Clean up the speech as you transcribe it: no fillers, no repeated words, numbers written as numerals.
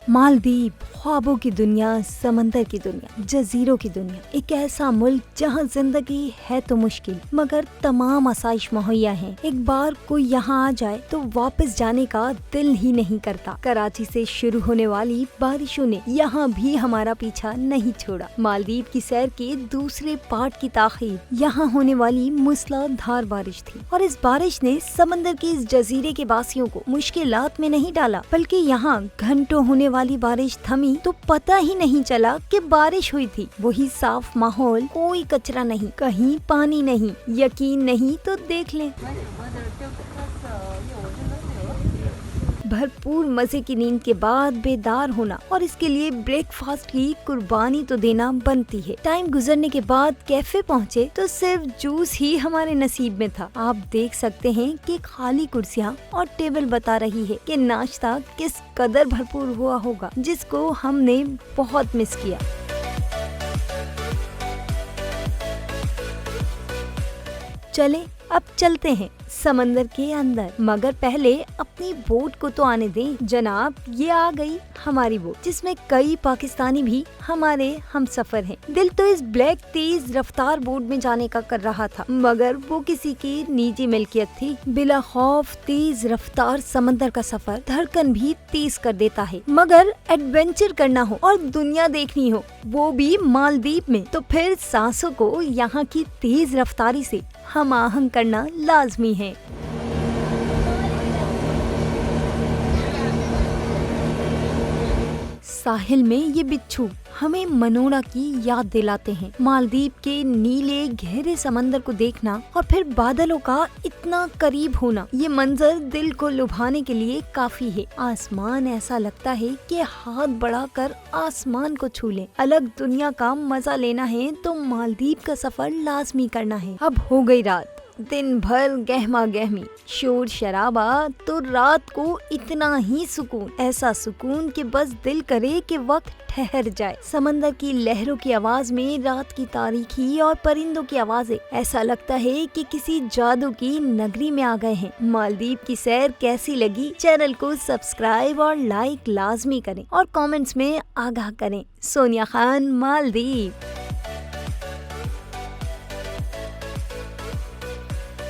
मालदीव, ख्वाबों की दुनिया, समंदर की दुनिया, जजीरों की दुनिया, एक ऐसा मुल्क जहाँ जिंदगी है तो मुश्किल मगर तमाम आसाइश मुहैया है। एक बार कोई यहाँ आ जाए तो वापस जाने का दिल ही नहीं करता। कराची से शुरू होने वाली बारिशों ने यहाँ भी हमारा पीछा नहीं छोड़ा। मालदीव की सैर के दूसरे पार्ट की ताखीर यहाँ होने वाली मूसलाधार बारिश थी और इस बारिश ने समंदर के इस जजीरे के वासियों को मुश्किलात में नहीं डाला, बल्कि यहाँ घंटों होने वाली बारिश थमी तो पता ही नहीं चला कि बारिश हुई थी। वही साफ माहौल, कोई कचरा नहीं, कहीं पानी नहीं। यकीन नहीं तो देख लें। भरपूर मजे की नींद के बाद बेदार होना और इसके लिए ब्रेकफास्ट की कुर्बानी तो देना बनती है। टाइम गुजरने के बाद कैफे पहुँचे तो सिर्फ जूस ही हमारे नसीब में था। आप देख सकते हैं कि खाली कुर्सियाँ और टेबल बता रही है कि नाश्ता किस कदर भरपूर हुआ होगा, जिसको हमने बहुत मिस किया। चले अब चलते हैं समंदर के अंदर, मगर पहले अपनी बोट को तो आने दें। जनाब, ये आ गई हमारी बोट, जिसमें कई पाकिस्तानी भी हमारे हम सफर हैं। दिल तो इस ब्लैक तेज रफ्तार बोट में जाने का कर रहा था, मगर वो किसी की निजी मिल्कियत थी। बिला खौफ तेज रफ्तार समंदर का सफर धड़कन भी तेज कर देता है, मगर एडवेंचर करना हो और दुनिया देखनी हो, वो भी मालदीव में, तो फिर सांसों को यहाँ की तेज रफ्तारी से हम आहंग करना लाजमी है। साहिल में ये बिच्छू हमें मनोरा की याद दिलाते हैं। मालदीव के नीले गहरे समंदर को देखना और फिर बादलों का इतना करीब होना, ये मंजर दिल को लुभाने के लिए काफी है। आसमान ऐसा लगता है कि हाथ बढ़ाकर आसमान को छू लें। अलग दुनिया का मजा लेना है तो मालदीव का सफर लाजमी करना है। अब हो गई रात, दिन भर गहमा गहमी, शोर शराबा, तो रात को इतना ही सुकून, ऐसा सुकून कि बस दिल करे कि वक्त ठहर जाए। समंदर की लहरों की आवाज में रात की तारीकी और परिंदों की आवाजें, ऐसा लगता है कि किसी जादू की नगरी में आ गए हैं। मालदीव की सैर कैसी लगी? चैनल को सब्सक्राइब और लाइक लाजमी करें और कमेंट्स में आगाह करें। सोनिया खान, मालदीव।